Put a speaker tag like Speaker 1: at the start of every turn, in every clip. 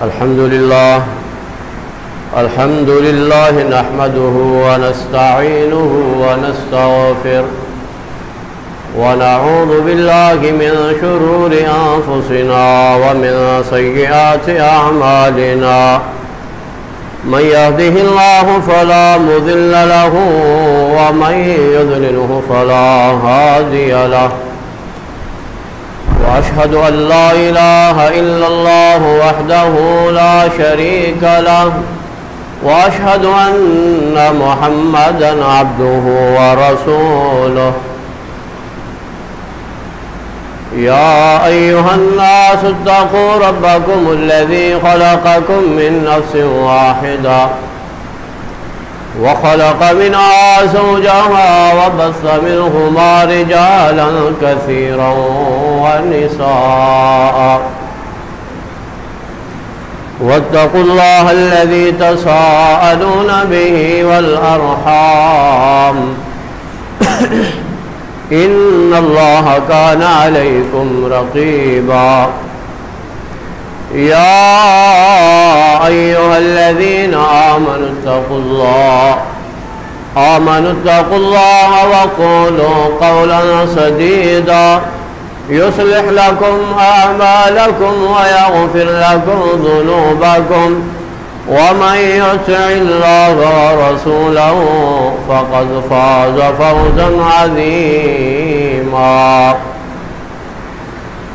Speaker 1: الحمد لله نحمده ونستعينه ونستغفره ونعوذ بالله من شرور أنفسنا ومن سيئات أعمالنا من يهده الله فلا مضل له ومن يضلله فلا هادي له وأشهد أن لا إله إلا الله وحده لا شريك له وأشهد أن محمدًا عبده ورسوله يا أيها الناس اتقوا ربكم الذي خلقكم من نفس واحدة وخلق منها زوجها وبث منهما رجالا كثيرا ونساء واتقوا الله الذي تساءلون به والأرحام إن الله كان عليكم رقيبا يا أيها الذين آمنوا اتقوا الله وقولوا قولا سديدا يصلح لكم أعمالكم ويغفر لكم ذنوبكم ومن يطع الله ورسوله فقد فاز فوزا عظيما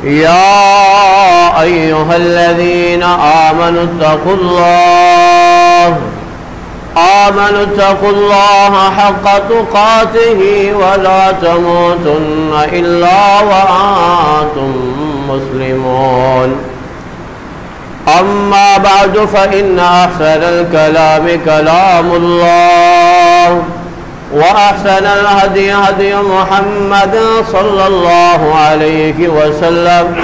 Speaker 1: يا أيها الذين آمنوا اتقوا الله حق تقاته ولا تموتن إلا وأنتم مسلمون أما بعد فإن أحسن الكلام كلام الله وأحسن الهدي هدي محمد صلى الله عليه وسلم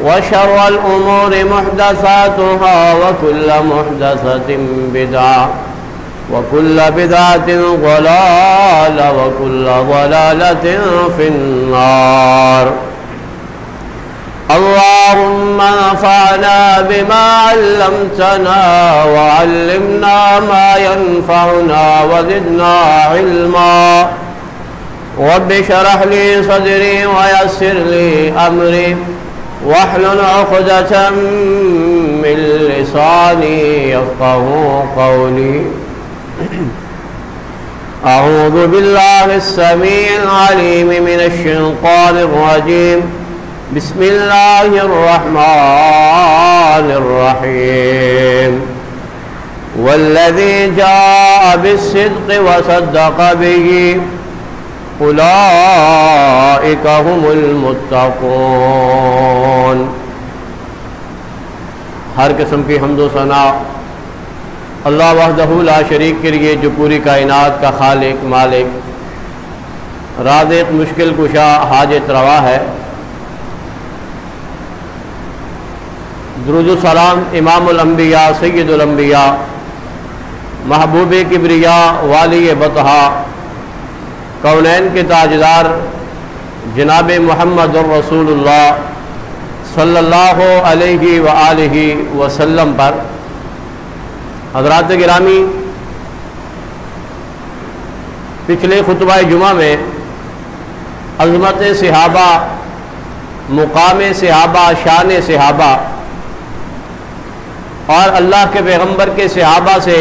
Speaker 1: وشر الأمور محدثاتها وكل محدثة بدعة وكل بدعة ضلالة وكل ضلالة في النار اللهم انفعنا بما علمتنا وعلمنا ما ينفعنا وزدنا علما رب اشرح لي صدري ويسر لي أمري واحلل عقدة من لساني يفقهوا قولي أعوذ بالله السميع العليم من الشيطان الرجيم بسم الله الرحمن الرحيم والذي جاء بالصدق وصدق به أولئك هم المتقون۔ ہر قسم کی حمد و ثنا اللہ وحدہ لا شریک کے لیے جو پوری کائنات کا خالق مالک رازق مشکل کشا حاجت روا ہے۔ درود و سلام امام الانبیاء سید الانبیاء محبوب کبریا والی بطحا کونین کے تاجدار جناب محمد الرسول اللہ صلی اللہ علیہ وآلہ وسلم پر۔ حضرات گرامی، پچھلے خطبہ جمعہ میں عظمت صحابہ، مقام صحابہ، شان صحابہ اور اللہ کے پیغمبر کے صحابہ سے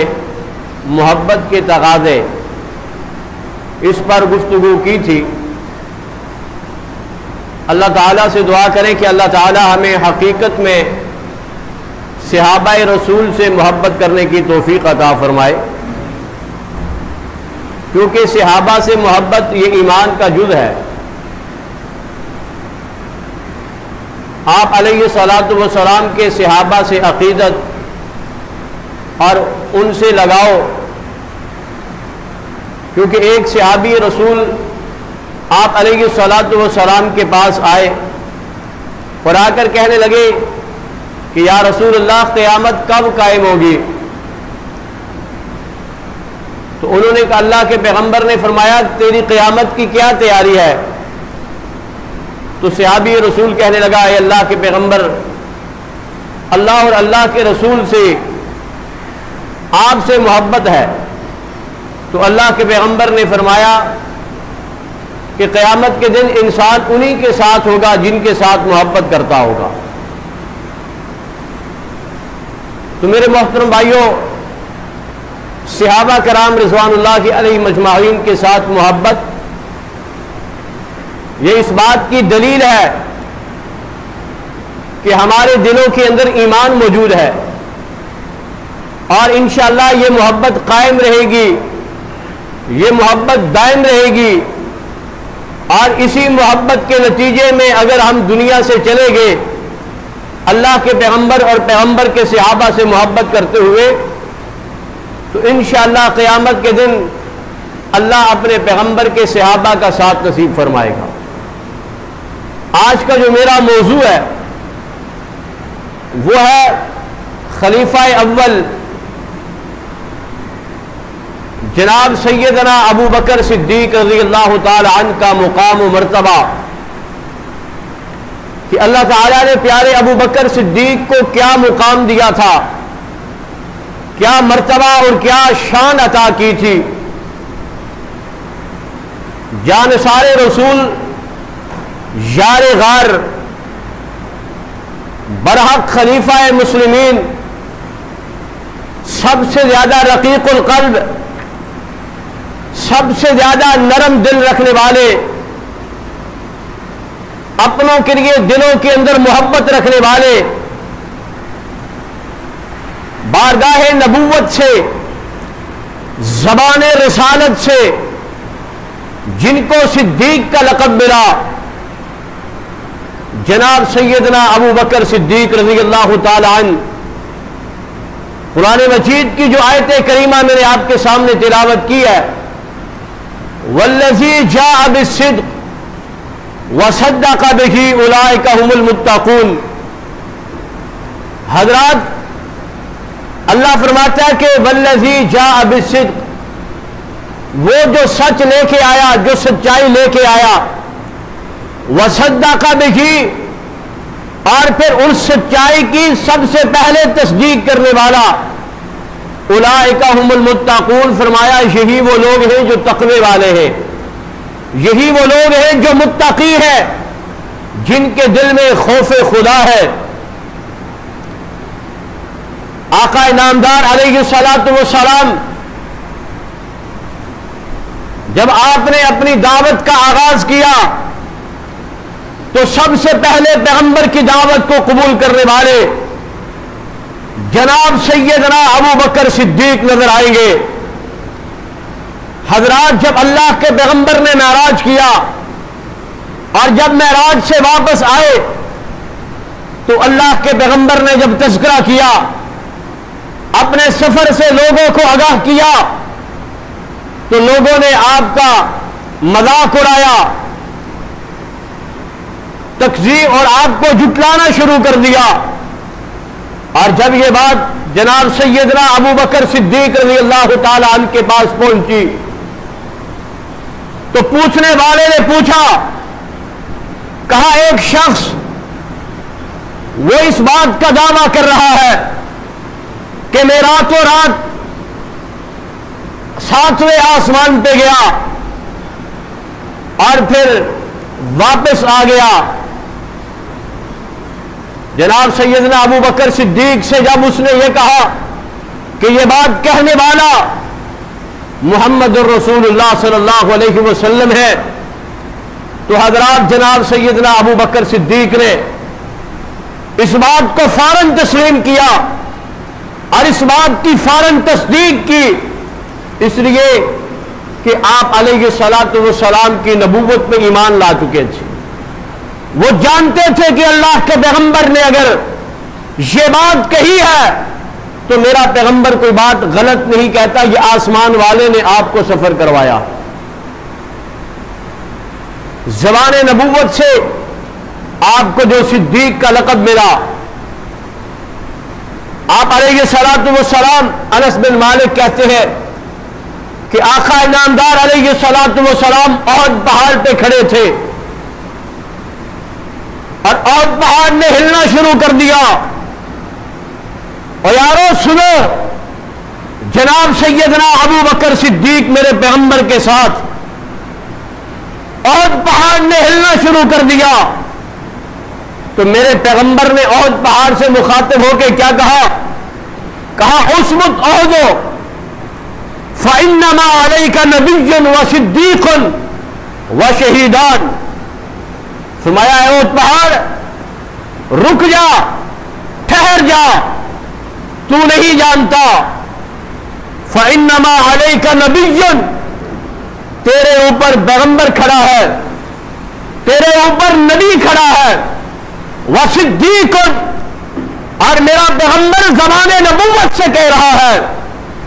Speaker 1: محبت کے تقاضے اس پر گفتگو کی تھی۔ اللہ تعالیٰ سے دعا کریں کہ اللہ تعالیٰ ہمیں حقیقت میں صحابہ رسول سے محبت کرنے کی توفیق عطا فرمائے، کیونکہ صحابہ سے محبت یہ ایمان کا جز ہے۔ آپ علیہ الصلاۃ والسلام کے صحابہ سے عقیدت اور ان سے لگاؤ، کیونکہ ایک صحابی رسول آپ علیہ الصلاۃ والسلام کے پاس آئے اور آ کر کہنے لگے کہ یا رسول اللہ قیامت کب قائم ہوگی؟ تو انہوں نے کہا، اللہ کے پیغمبر نے فرمایا تیری قیامت کی کیا تیاری ہے؟ تو صحابی رسول کہنے لگا، اے اللہ کے پیغمبر اللہ اور اللہ کے رسول سے، آپ سے محبت ہے، تو اللہ کے پیغمبر نے فرمایا کہ قیامت کے دن انسان انہی کے ساتھ ہوگا جن کے ساتھ محبت کرتا ہوگا۔ تو میرے محترم بھائیوں، صحابہ کرام رضوان اللہ علیہ مجمعین کے ساتھ محبت، یہ اس بات کی دلیل ہے کہ ہمارے دلوں کے اندر ایمان موجود ہے، اور انشاءاللہ یہ محبت قائم رہے گی، یہ محبت دائم رہے گی، اور اسی محبت کے نتیجے میں اگر ہم دنیا سے چلے گئے اللہ کے پیغمبر اور پیغمبر کے صحابہ سے محبت کرتے ہوئے، تو انشاءاللہ قیامت کے دن اللہ اپنے پیغمبر کے صحابہ کا ساتھ نصیب فرمائے گا۔ آج کا جو میرا موضوع ہے وہ ہے خلیفہ اول جناب سیدنا ابو بکر صدیق رضی اللہ تعالی عنہ کا مقام و مرتبہ، کہ اللہ تعالیٰ نے پیارے ابو بکر صدیق کو کیا مقام دیا تھا، کیا مرتبہ اور کیا شان عطا کی تھی۔ جانثار رسول، یار غار، برحق خلیفہ مسلمین، سب سے زیادہ رقیق القلب، سب سے زیادہ نرم دل رکھنے والے، اپنوں کے لیے دلوں کے اندر محبت رکھنے والے، بارگاہ نبوت سے، زبان رسالت سے جن کو صدیق کا لقب ملا، جناب سیدنا ابو بکر صدیق رضی اللہ تعالی عنہ۔ قرآن مجید کی جو آیت کریمہ میں نے آپ کے سامنے تلاوت کی ہے، والذی جاء بالصدق وصدق بہ اولئک هم المتقون، حضرات اللہ فرماتا ہے کہ والذی جاء بالصدق، وہ جو سچ لے کے آیا، جو سچائی لے کے آیا، وصدق بہ، اور پھر اس سچائی کی سب سے پہلے تصدیق کرنے والا، اولئک هم المتقون، فرمایا یہی وہ لوگ ہیں جو تقوی والے ہیں، یہی وہ لوگ ہیں جو متقی ہیں، جن کے دل میں خوف خدا ہے۔ آقا نامدار علیہ الصلوۃ والسلام جب آپ نے اپنی دعوت کا آغاز کیا تو سب سے پہلے پیغمبر کی دعوت کو قبول کرنے والے جناب سیدنا ابو بکر صدیق نظر آئیں گے۔ حضرات جب اللہ کے پیغمبر نے معراج کیا اور جب معراج سے واپس آئے تو اللہ کے پیغمبر نے جب تذکرہ کیا، اپنے سفر سے لوگوں کو آگاہ کیا، تو لوگوں نے آپ کا مذاق اڑایا، تکذیب اور آپ کو جھٹلانا شروع کر دیا۔ اور جب یہ بات جناب سیدنا ابو بکر صدیق رضی اللہ تعالی عنہ کے پاس پہنچی تو پوچھنے والے نے پوچھا، کہا ایک شخص وہ اس بات کا دعویٰ کر رہا ہے کہ میں راتوں رات 7ویں آسمان پہ گیا اور پھر واپس آ گیا۔ جناب سیدنا ابو بکر صدیق سے جب اس نے یہ کہا کہ یہ بات کہنے والا محمد الرسول اللہ صلی اللہ علیہ وسلم ہے، تو حضرات جناب سیدنا ابو بکر صدیق نے اس بات کو فوراً تسلیم کیا اور اس بات کی فوراً تصدیق کی، اس لیے کہ آپ علیہ الصلوۃ والسلام کی نبوت میں ایمان لا چکے تھے۔ وہ جانتے تھے کہ اللہ کے پیغمبر نے اگر یہ بات کہی ہے تو میرا پیغمبر کوئی بات غلط نہیں کہتا، یہ آسمان والے نے آپ کو سفر کروایا۔ زبان نبوت سے آپ کو جو صدیق کا لقب ملا، آپ علیہ الصلوۃ والسلام، انس بن مالک کہتے ہیں کہ آقا نامدار علیہ الصلوۃ والسلام احد پہاڑ پہ کھڑے تھے اور احد پہاڑ نے ہلنا شروع کر دیا اور یارو سنو، جناب سیدنا ابو بکر صدیق میرے پیغمبر کے ساتھ احد پہاڑ نے ہلنا شروع کر دیا تو میرے پیغمبر نے احد پہاڑ سے مخاطب ہو کے کیا کہا؟ کہا اثبت احد فإنما عليك نبي وصديق وشهيدان. فرمایا اے احد پہاڑ رک جا، ٹھہر جا، تو نہیں جانتا فإنما عليك نبي، تیرے اوپر پیغمبر کھڑا ہے، تیرے اوپر نبی کھڑا ہے، وصدیق، اور میرا پیغمبر زمانے نبوت سے کہہ رہا ہے.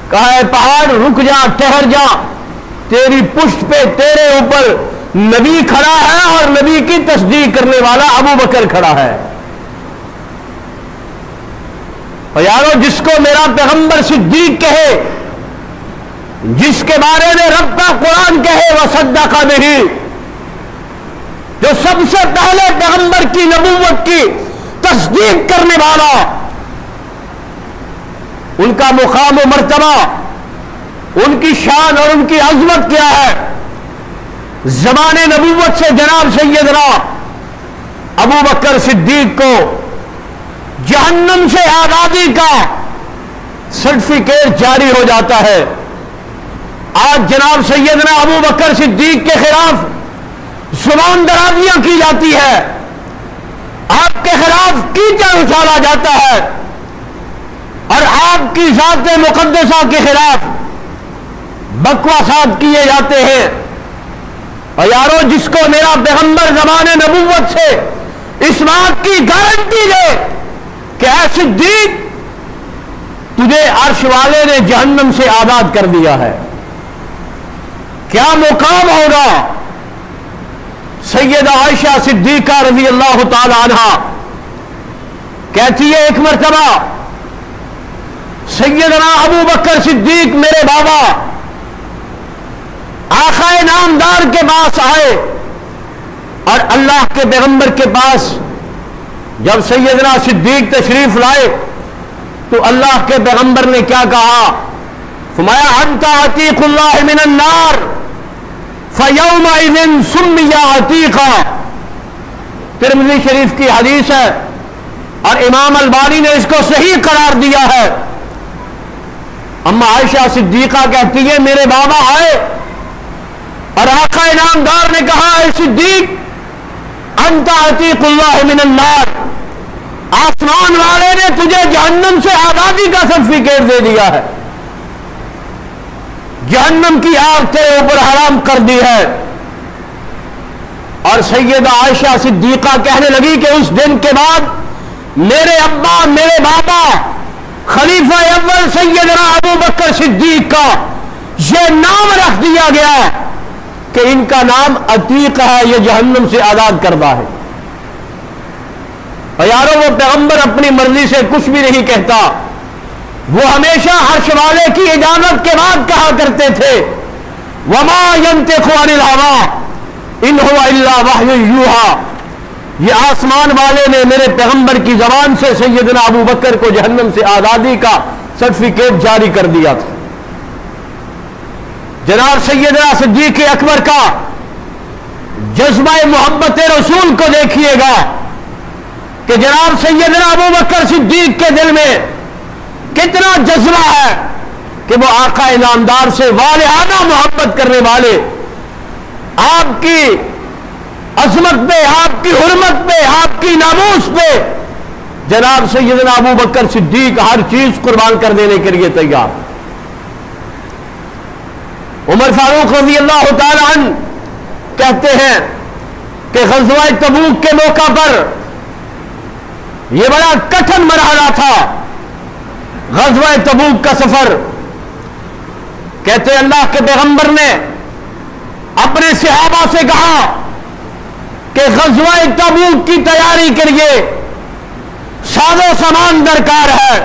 Speaker 1: کہا ہے پہاڑ رک جا، ٹھہر جا، تیری پشت پہ تیرے اوپر نبی کھڑا ہے اور نبی کی تصدیق کرنے والا ابو بکر کھڑا ہے. اور یارو جس کو میرا پیغمبر صدیق کہے، جس کے بارے میں رب کا قرآن کہے وصدق بہ، جو سب سے پہلے پیغمبر کی نبوت کی تصدیق کرنے والا، ان کا مقام و مرتبہ، ان کی شان اور ان کی عظمت کیا ہے؟ زمانے نبوت سے جناب سیدنا ابو بکر صدیق کو جہنم سے آزادی کا سرٹیفکیٹ جاری ہو جاتا ہے. آج جناب سیدنا ابو بکر صدیق کے خلاف زبان درازیاں کی جاتی ہے، آپ کے خلاف کیچڑ اچھالا جاتا ہے اور آپ کی ذات مقدسہ کے خلاف بکواسات کیے جاتے ہیں. اور یارو جس کو میرا پیغمبر زمانے نبوت سے اس بات کی گارنٹی دے کہ اے صدیق تجھے عرش والے نے جہنم سے آزاد کر دیا ہے، کیا مقام ہوگا؟ سیدہ عائشہ صدیقہ رضی اللہ تعالی عنہا کہتی ہے ایک مرتبہ سیدنا ابو بکر صدیق میرے بابا آقا نامدار کے پاس آئے، اور اللہ کے پیغمبر کے پاس جب سیدنا صدیق تشریف لائے تو اللہ کے پیغمبر نے کیا کہا؟ فرمایا انت عتیق اللہ من النار فیومئذ سمی عتیقا. ترمذی شریف کی حدیث ہے اور امام البانی نے اس کو صحیح قرار دیا ہے. اما عائشہ صدیقہ کہتی ہے میرے بابا آئے اور آقا انعامدار نے کہا اے صدیق انت عتیق اللہ من النار، آسمان والے نے تجھے جہنم سے آزادی کا سرٹیفکیٹ دے دیا ہے، جہنم کی آگ تیرے اوپر حرام کر دی ہے. اور سیدہ عائشہ صدیقہ کہنے لگی کہ اس دن کے بعد میرے ابا میرے بابا خلیفہ اول سیدنا ابو بکر صدیق کا یہ نام رکھ دیا گیا کہ ان کا نام عتیق ہے، یہ جہنم سے آزاد کردہ ہے. اور یارو وہ پیغمبر اپنی مرضی سے کچھ بھی نہیں کہتا، وہ ہمیشہ عرش والے کی اجازت کے بعد کہا کرتے تھے وما ينطق عن الهوى ان هو الا وحی یوحى. یہ آسمان والے نے میرے پیغمبر کی زبان سے سیدنا ابو بکر کو جہنم سے آزادی کا سرٹیفکیٹ جاری کر دیا تھا. جناب سیدنا صدیق اکبر کا جذبہ محبت رسول کو دیکھیے گا کہ جناب سیدنا ابو بکر صدیق کے دل میں کتنا جذبہ ہے کہ وہ آقا انعامدار سے والہانہ محبت کرنے والے، آپ کی عظمت پہ، آپ کی حرمت پہ، آپ کی ناموس پہ جناب سیدنا ابو بکر صدیق ہر چیز قربان کر دینے کے لیے تیار. عمر فاروق رضی اللہ تعالی عنہ کہتے ہیں کہ غزوہ تبوک کے موقع پر یہ بڑا کٹھن مرحلہ تھا، غزوہ تبوک کا سفر. کہتے ہیں اللہ کے پیغمبر نے اپنے صحابہ سے کہا کہ غزوہ تبوک کی تیاری کے لیے ساز و سامان درکار ہے،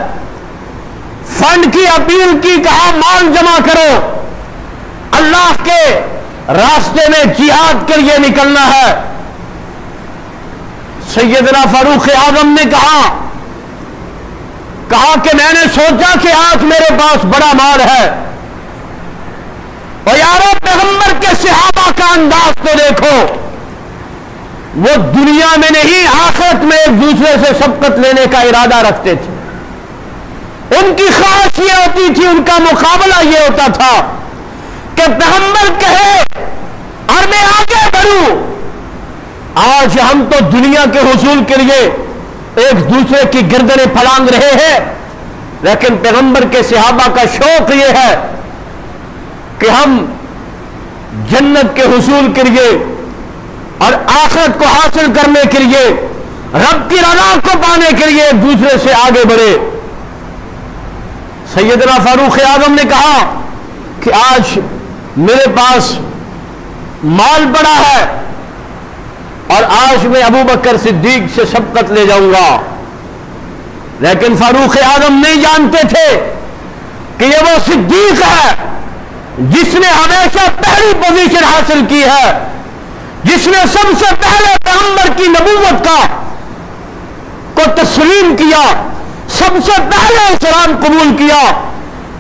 Speaker 1: فنڈ کی اپیل کی، کہا مال جمع کرو، اللہ کے راستے میں جہاد کے لیے نکلنا ہے. سیدنا فاروق اعظم نے کہا کہا کہ میں نے سوچا کہ آج میرے پاس بڑا مال ہے، اور یارو پیغمبر کے صحابہ کا انداز تو دیکھو، وہ دنیا میں نہیں آخرت میں ایک دوسرے سے سبقت لینے کا ارادہ رکھتے تھے۔ ان کی خواہش یہ ہوتی تھی، ان کا مقابلہ یہ ہوتا تھا کہ پیغمبر کہے اور میں آگے بڑھوں۔ آج ہم تو دنیا کے حصول کے لیے ایک دوسرے کی گردنیں پھلانگ رہے ہیں، لیکن پیغمبر کے صحابہ کا شوق یہ ہے کہ ہم جنت کے حصول کے لیے اور آخرت کو حاصل کرنے کے لیے، رب کی رضا کو پانے کے لیے ایک دوسرے سے آگے بڑھے۔ سیدنا فاروق اعظم نے کہا کہ آج میرے پاس مال بڑا ہے اور آج میں ابو بکر صدیق سے سبقت لے جاؤں گا، لیکن فاروق اعظم نہیں جانتے تھے کہ یہ وہ صدیق ہے جس نے ہمیشہ پہلی پوزیشن حاصل کی ہے، جس نے سب سے پہلے پیغمبر کی نبوت کو تسلیم کیا، سب سے پہلے اسلام قبول کیا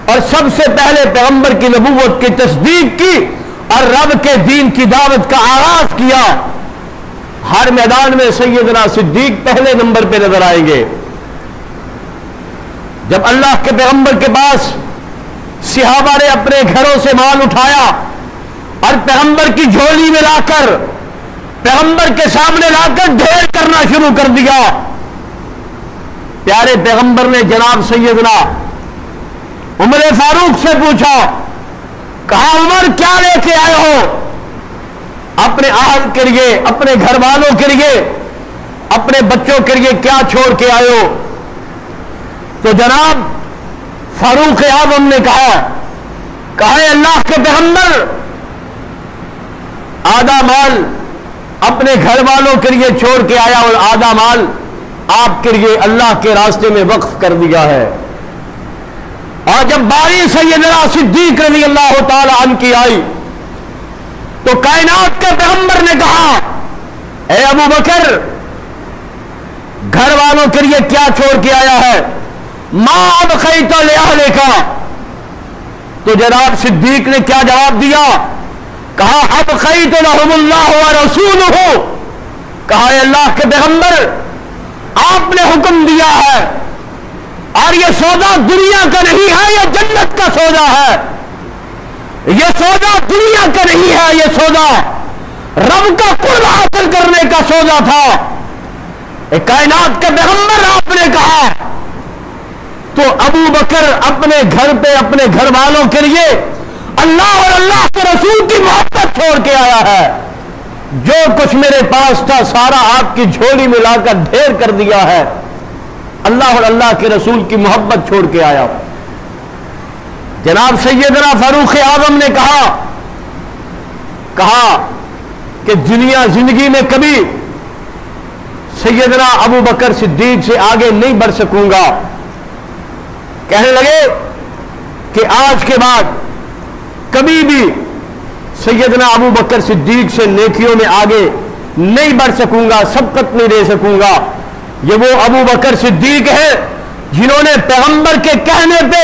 Speaker 1: اور سب سے پہلے پیغمبر کی نبوت کی تصدیق کی اور رب کے دین کی دعوت کا آغاز کیا۔ ہر میدان میں سیدنا صدیق پہلے نمبر پہ نظر آئیں گے۔ جب اللہ کے پیغمبر کے پاس صحابہ نے اپنے گھروں سے مال اٹھایا اور پیغمبر کی جھولی میں لا کر، پیغمبر کے سامنے لا کر ڈھیر کرنا شروع کر دیا، پیارے پیغمبر نے جناب سیدنا عمر فاروق سے پوچھا، کہا عمر کیا لے کے آئے ہو؟ اپنے اہل کے لیے، اپنے گھر والوں کے لیے، اپنے بچوں کے لیے کیا چھوڑ کے آئے ہو؟ تو جناب فاروق اعظم نے کہا اے اللہ کے پیغمبر، آدھا مال اپنے گھر والوں کے لیے چھوڑ کے آیا اور آدھا مال آپ کے لیے اللہ کے راستے میں وقف کر دیا ہے۔ اور جب باری سیدنا صدیق رضی اللہ تعالی عنہ کی آئی تو کائنات کے پیغمبر نے کہا، اے ابو بکر، گھر والوں کے لیے کیا چھوڑ کے آیا ہے؟ ما ابقیت لأہلک۔ تو جناب صدیق نے کیا جواب دیا؟ کہا ابقیت لہم اللہ ورسولہ۔ کہا اے اللہ کے پیغمبر، آپ نے حکم دیا ہے اور یہ سودا دنیا کا نہیں ہے، یہ جنت کا سودا ہے۔ یہ سودا دنیا کا نہیں ہے، یہ سودا رب کا قرب حاصل کرنے کا سودا تھا۔ اے کائنات کے پیغمبر، آپ نے کہا تو ابو بکر اپنے گھر پہ اپنے گھر والوں کے لیے اللہ اور اللہ کے رسول کی محبت چھوڑ کے آیا ہے۔ جو کچھ میرے پاس تھا سارا آپ کی جھولی میں لا کر ڈھیر کر دیا ہے، اللہ اور اللہ کے رسول کی محبت چھوڑ کے آیا۔ جناب سیدنا فاروق اعظم نے کہا کہ دنیا زندگی میں کبھی سیدنا ابو بکر صدیق سے آگے نہیں بڑھ سکوں گا۔ کہنے لگے کہ آج کے بعد کبھی بھی سیدنا ابو بکر صدیق سے نیکیوں میں آگے نہیں بڑھ سکوں گا، سبقت نہیں دے سکوں گا۔ یہ وہ ابو بکر صدیق ہے جنہوں نے پیغمبر کے کہنے پہ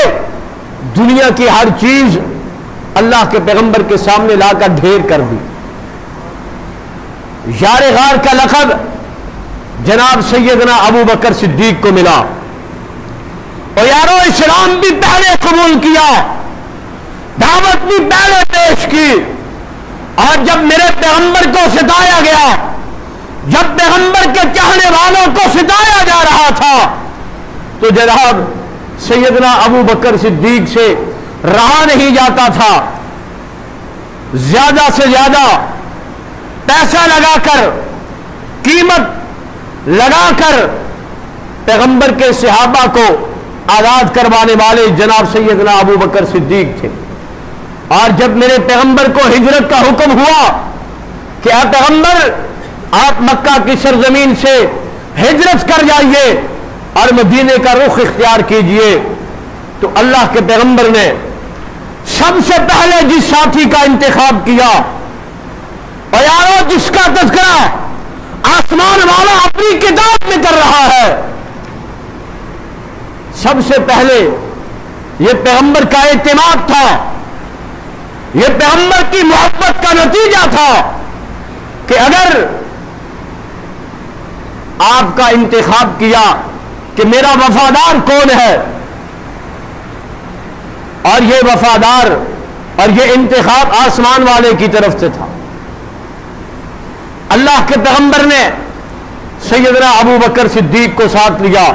Speaker 1: دنیا کی ہر چیز اللہ کے پیغمبر کے سامنے لا کر ڈھیر کر دی۔ یار غار کا لقب جناب سیدنا ابو بکر صدیق کو ملا، اور یارو اسلام بھی پہلے قبول کیا، دعوت بھی پہلے پیش کی، اور جب میرے پیغمبر کو ستایا گیا، جب پیغمبر کے چاہنے والوں کو ستایا جا رہا تھا، تو جناب سیدنا ابو بکر صدیق سے رہا نہیں جاتا تھا۔ زیادہ سے زیادہ پیسہ لگا کر، قیمت لگا کر پیغمبر کے صحابہ کو آزاد کروانے والے جناب سیدنا ابو بکر صدیق تھے۔ اور جب میرے پیغمبر کو ہجرت کا حکم ہوا کہ اے پیغمبر، آپ مکہ کی سرزمین سے ہجرت کر جائیے اور مدینے کا رخ اختیار کیجئے، تو اللہ کے پیغمبر نے سب سے پہلے جس ساتھی کا انتخاب کیا، اور یارو جس کا تذکرہ آسمان والا اپنی کتاب میں کر رہا ہے، سب سے پہلے یہ پیغمبر کا اعتماد تھا، یہ پیغمبر کی محبت کا نتیجہ تھا کہ اگر آپ کا انتخاب کیا کہ میرا وفادار کون ہے، اور یہ وفادار اور یہ انتخاب آسمان والے کی طرف سے تھا۔ اللہ کے پیغمبر نے سیدنا ابو بکر صدیق کو ساتھ لیا۔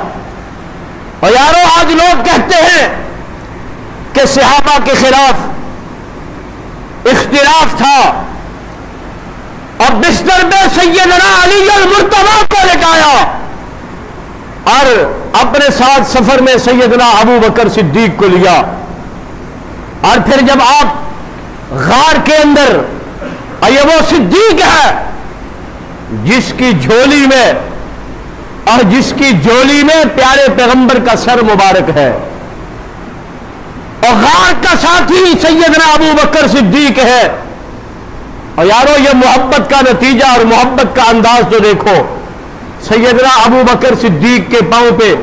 Speaker 1: اور یارو آج لوگ کہتے ہیں کہ صحابہ کے خلاف اختلاف تھا، اور بستر میں سیدنا علی المرتضی کو لٹایا اور اپنے ساتھ سفر میں سیدنا ابو بکر صدیق کو لیا، اور پھر جب آپ غار کے اندر، اور یہ وہ صدیق ہے جس کی جھولی میں اور جس کی جھولی میں پیارے پیغمبر کا سر مبارک ہے، اور غار کا ساتھی سیدنا ابو بکر صدیق ہے۔ اور یارو یہ محبت کا نتیجہ اور محبت کا انداز تو دیکھو، سیدنا ابو بکر صدیق کے پاؤں پہ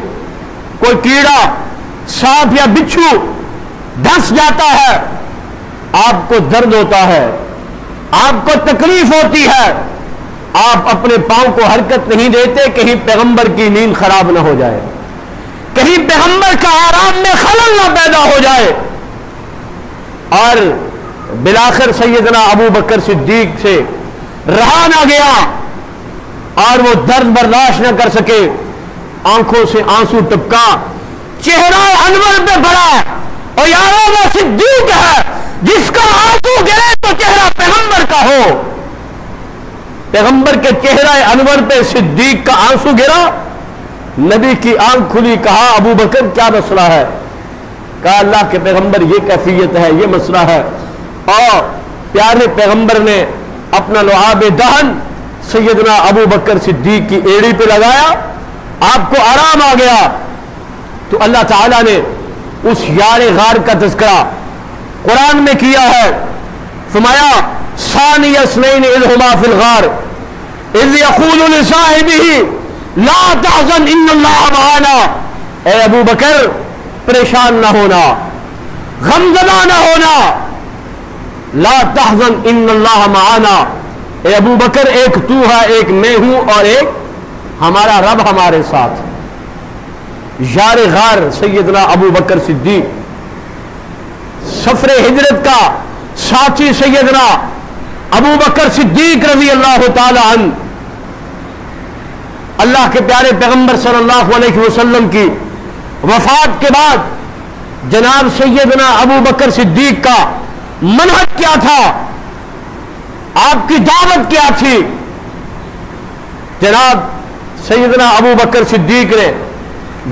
Speaker 1: کوئی کیڑا، سانپ یا بچھو دھس جاتا ہے، آپ کو درد ہوتا ہے، آپ کو تکلیف ہوتی ہے، آپ اپنے پاؤں کو حرکت نہیں دیتے کہیں پیغمبر کی نیند خراب نہ ہو جائے، کہیں پیغمبر کا آرام میں خلل نہ پیدا ہو جائے۔ اور بالآخر سیدنا ابو بکر صدیق سے رہا نہ گیا، اور وہ درد برداشت نہ کر سکے، آنکھوں سے آنسو ٹپکا، چہرہ انور پہ پڑا۔ اور یارو وہ صدیق ہے جس کا آنسو گرے تو چہرہ پیغمبر کا ہو۔ پیغمبر کے چہرہ انور پہ صدیق کا آنسو گرا، نبی کی آنکھ کھلی، کہا ابو بکر کیا مسئلہ ہے؟ کہا اللہ کے پیغمبر یہ کیفیت ہے، یہ مسئلہ ہے۔ اور پیارے پیغمبر نے اپنا لعاب دہن سیدنا ابو بکر صدیق کی ایڑی پہ لگایا، آپ کو آرام آ گیا۔ تو اللہ تعالیٰ نے اس یار غار کا تذکرہ قرآن میں کیا ہے، فرمایا ثانی اثنین اذ ہما فی الغار اذ یقول لصاحبہ لا تحزن ان اللہ معنا۔ اے ابو بکر پریشان نہ ہونا، غمزدہ نہ ہونا، لا تحزن ان اللہ معنا۔ اے ابو بکر ایک تو ہے، ایک میں ہوں، اور ایک ہمارا رب ہمارے ساتھ۔ یار غار سیدنا ابو بکر صدیق، سفر ہجرت کا ساتھی سیدنا ابو بکر صدیق رضی اللہ تعالی عنہ، اللہ کے پیارے پیغمبر صلی اللہ علیہ وسلم کی وفات کے بعد جناب سیدنا ابو بکر صدیق کا منہج کیا تھا، آپ کی دعوت کیا تھی؟ جناب سیدنا ابو بکر صدیق نے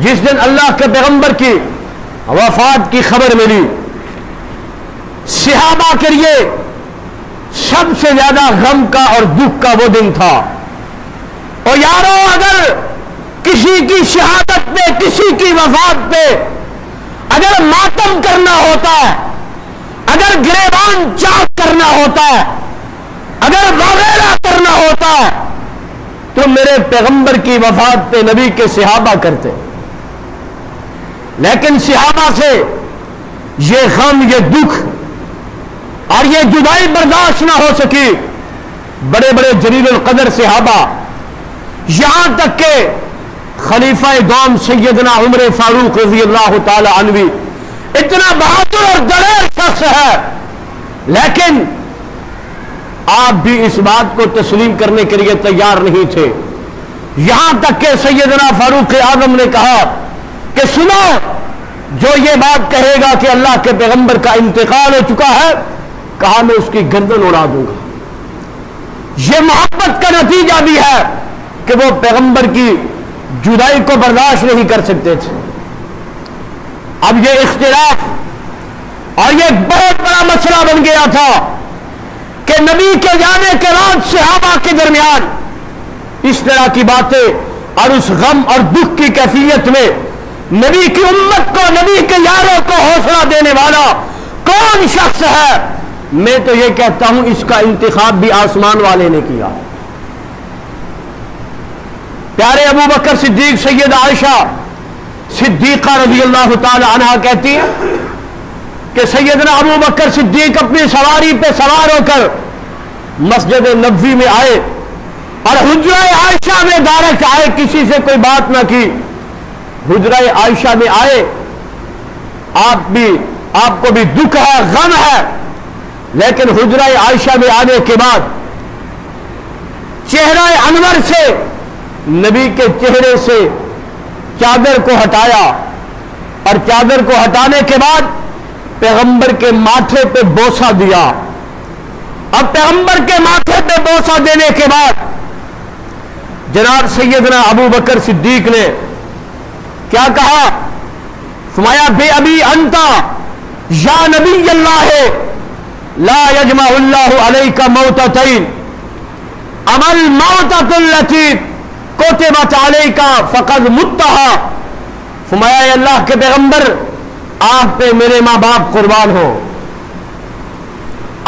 Speaker 1: جس دن اللہ کے پیغمبر کی وفات کی خبر ملی، صحابہ کے لیے سب سے زیادہ غم کا اور دکھ کا وہ دن تھا۔ اور یارو اگر کسی کی شہادت پہ، کسی کی وفات پہ اگر ماتم کرنا ہوتا، اگر گریبان چاک کرنا ہوتا، اگر وغیرہ کرنا ہوتا، تو میرے پیغمبر کی وفات پہ نبی کے صحابہ کرتے۔ لیکن صحابہ سے یہ غم، یہ دکھ اور یہ جدائی برداشت نہ ہو سکی۔ بڑے بڑے جلیل القدر صحابہ، یہاں تک کہ خلیفہ دوم سیدنا عمر فاروق رضی اللہ تعالی عنہ بھی اتنا بہادر اور دلیر شخص ہے، لیکن آپ بھی اس بات کو تسلیم کرنے کے لیے تیار نہیں تھے۔ یہاں تک کہ سیدنا فاروق اعظم نے کہا کہ سنو، جو یہ بات کہے گا کہ اللہ کے پیغمبر کا انتقال ہو چکا ہے، کہا میں اس کی گردن اڑا دوں گا۔ یہ محبت کا نتیجہ بھی ہے کہ وہ پیغمبر کی جدائی کو برداشت نہیں کر سکتے تھے۔ اب یہ اختلاف اور یہ بہت بڑا مسئلہ بن گیا تھا کہ نبی کے جانے کے بعد صحابہ کے درمیان اس طرح کی باتیں اور اس غم اور دکھ کی کیفیت میں نبی کی امت کو، نبی کے یاروں کو حوصلہ دینے والا کون شخص ہے؟ میں تو یہ کہتا ہوں اس کا انتخاب بھی آسمان والے نے کیا۔ پیارے ابو بکر صدیق، سید عائشہ صدیقہ رضی اللہ تعالی عنہا کہتی ہے کہ سیدنا ابو بکر صدیق اپنی سواری پہ سوار ہو کر مسجد نبوی میں آئے اور حجرہ عائشہ میں ڈائریکٹ آئے, کسی سے کوئی بات نہ کی. حجرہ عائشہ میں آئے, آپ کو بھی دکھ ہے, غم ہے, لیکن حجرہ عائشہ میں آنے کے بعد چہرہ انور سے, نبی کے چہرے سے چادر کو ہٹایا اور چادر کو ہٹانے کے بعد پیغمبر کے ماتھے پہ بوسہ دیا. اب پیغمبر کے ماتھے پہ بوسہ دینے کے بعد جناب سیدنا ابو بکر صدیق نے کیا کہا؟ فرمایا بے ابی انتا یا نبی اللہ لا یجمع اللہ علیک موتتین اما الموتۃ التی کتبت علیک فقد متھا. فرمایا اے اللہ کے پیغمبر, آپ پہ میرے ماں باپ قربان ہو,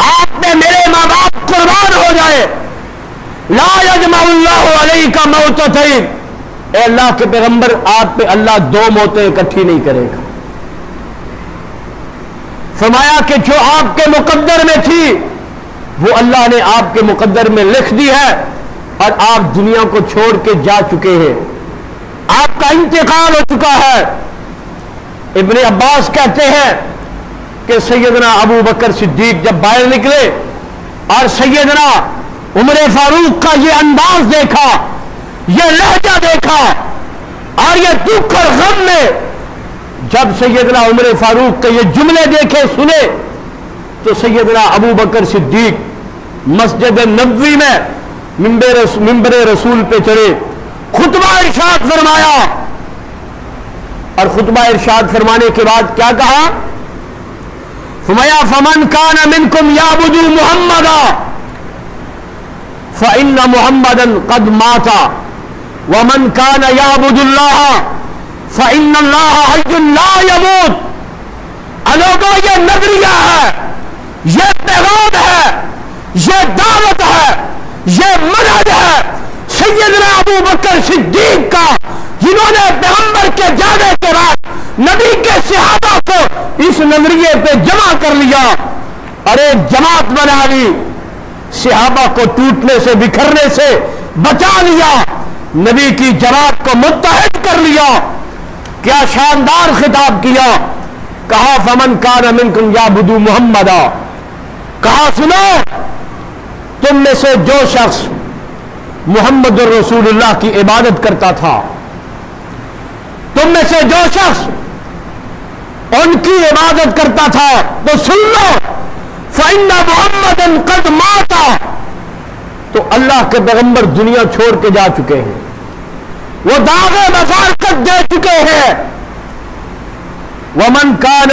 Speaker 1: آپ پہ میرے ماں باپ قربان ہو جائے. لا یجمع اللہ علیک موتتین, اے اللہ کے پیغمبر آپ پہ اللہ دو موتیں اکٹھی نہیں کرے گا. فرمایا کہ جو آپ کے مقدر میں تھی وہ اللہ نے آپ کے مقدر میں لکھ دی ہے اور آپ دنیا کو چھوڑ کے جا چکے ہیں, آپ کا انتقال ہو چکا ہے. ابن عباس کہتے ہیں کہ سیدنا ابو بکر صدیق جب باہر نکلے اور سیدنا عمر فاروق کا یہ انداز دیکھا, یہ لہجہ دیکھا اور یہ دکھ اور غم میں جب سیدنا عمر فاروق کے یہ جملے دیکھے سنے تو سیدنا ابو بکر صدیق مسجد نبوی میں منبر رسول پہ چڑھے, خطبہ ارشاد فرمایا اور خطبہ ارشاد فرمانے کے بعد کیا کہا؟ فرمایا فمن کان منکم یعبد محمدا فإن محمدا قد مات ومن كان يعبد الله فإن الله حي لا يموت. لوگوں یہ نظریہ ہے, یہ پیغام ہے, یہ دعوت ہے, یہ منہج ہے سیدنا ابو بکر صدیق کا, جنہوں نے پیغمبر کے جانے کے بعد نبی کے صحابہ کو اس نظریے پہ جمع کر لیا اور ایک جماعت بنا لی, صحابہ کو ٹوٹنے سے بکھرنے سے بچا لیا, نبی کی جماعت کو متحد کر لیا. کیا شاندار خطاب کیا, کہا فمن کان منکم یعبد محمدا, کہا سنو تم میں سے جو شخص محمد الرسول اللہ کی عبادت کرتا تھا, تم میں سے جو شخص ان کی عبادت کرتا تھا تو سن لو فإن محمدًا قد مات, تو اللہ کے پیغمبر دنیا چھوڑ کے جا چکے ہیں, وہ دعوے مفارقت دے چکے ہیں. ومن کان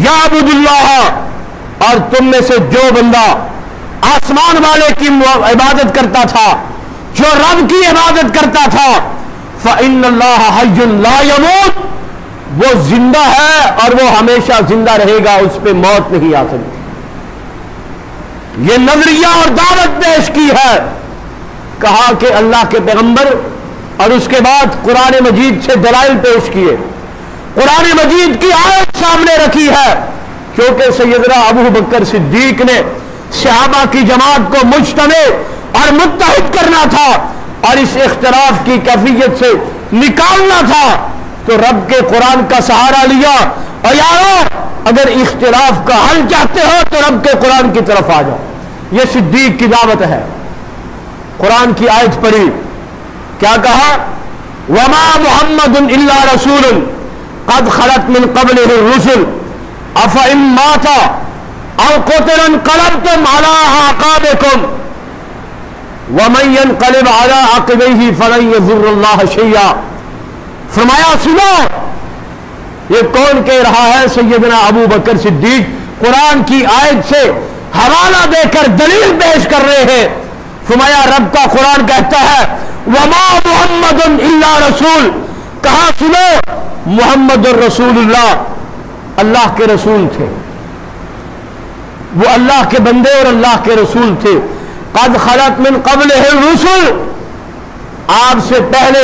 Speaker 1: یعبد اللہ, اور تم میں سے جو بندہ آسمان والے کی عبادت کرتا تھا, جو رب کی عبادت کرتا تھا, فإن اللہ حی لا یموت, وہ زندہ ہے اور وہ ہمیشہ زندہ رہے گا, اس پہ موت نہیں آ سکتی. یہ نظریہ اور دعوت پیش کی ہے. کہا کہ اللہ کے پیغمبر, اور اس کے بعد قرآن مجید سے دلائل پیش کیے, قرآن مجید کی آیت سامنے رکھی ہے, کیونکہ سیدنا ابو بکر صدیق نے صحابہ کی جماعت کو مجتمع اور متحد کرنا تھا اور اس اختلاف کی کیفیت سے نکالنا تھا, تو رب کے قرآن کا سہارا لیا. اور یارو اگر اختلاف کا حل چاہتے ہو تو رب کے قرآن کی طرف آ جاؤ, یہ صدیق کی دعوت ہے. قرآن کی آیت پڑھی, کیا کہا؟ وما محمد الا رسول قد خلت من قبله الرسل افإن مات او قتل انقلبتم على اعقابكم ومن ينقلب على عقبيه فلن يضر الله شيئا. فرمایا سنو, یہ کون کہہ رہا ہے؟ سیدنا ابو بکر صدیق قرآن کی آیت سے حوالہ دے کر دلیل پیش کر رہے ہیں. فرمایا رب کا قرآن کہتا ہے وما محمد الا رسول, کہا سنو محمد الرسول اللہ اللہ کے رسول تھے, وہ اللہ کے بندے اور اللہ کے رسول تھے. قد خلت من قبلہ الرسل, آپ سے پہلے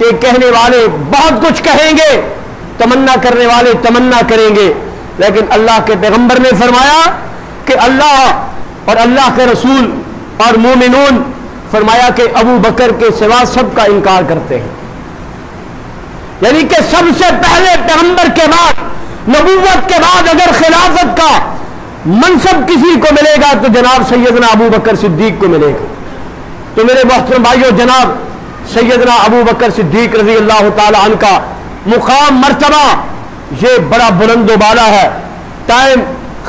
Speaker 1: کہ کہنے والے بہت کچھ کہیں گے، تمنا کرنے والے تمنا کریں گے، لیکن اللہ کے پیغمبر نے فرمایا کہ اللہ اور اللہ کے رسول اور مومنون فرمایا کہ ابو بکر کے سوا سب کا انکار کرتے ہیں، یعنی کہ سب سے پہلے پیغمبر کے بعد، نبوت کے بعد اگر خلافت کا منصب کسی کو ملے گا تو جناب سیدنا ابو بکر صدیق کو ملے گا۔ تو میرے محترم بھائیو، جناب سیدنا ابو بکر صدیق رضی اللہ تعالی عنہ کا مقام مرتبہ یہ بڑا بلند و بالا ہے۔ ٹائم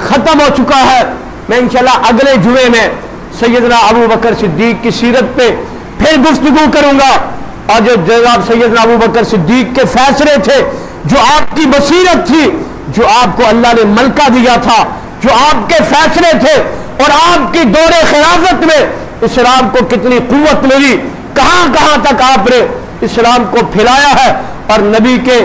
Speaker 1: ختم ہو چکا ہے، میں انشاءاللہ اگلے جمعے میں سیدنا ابو بکر صدیق کی سیرت پہ پھر گفتگو کروں گا، اور جو جناب سیدنا ابو بکر صدیق کے فیصلے تھے، جو آپ کی بصیرت تھی، جو آپ کو اللہ نے ملکہ دیا تھا، جو آپ کے فیصلے تھے، اور آپ کی دور خلافت میں اسلام کو کتنی قوت ملی، کہاں کہاں تک آپ نے اسلام کو پھیلایا ہے، اور نبی کے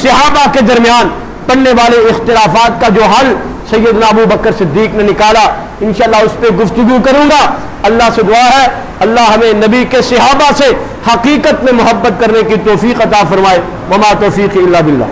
Speaker 1: صحابہ کے درمیان پڑنے والے اختلافات کا جو حل سیدنا ابو بکر صدیق نے نکالا، انشاءاللہ اس پہ گفتگو کروں گا۔ اللہ سے دعا ہے اللہ ہمیں نبی کے صحابہ سے حقیقت میں محبت کرنے کی توفیق عطا فرمائے۔ وما توفیقی الا باللہ۔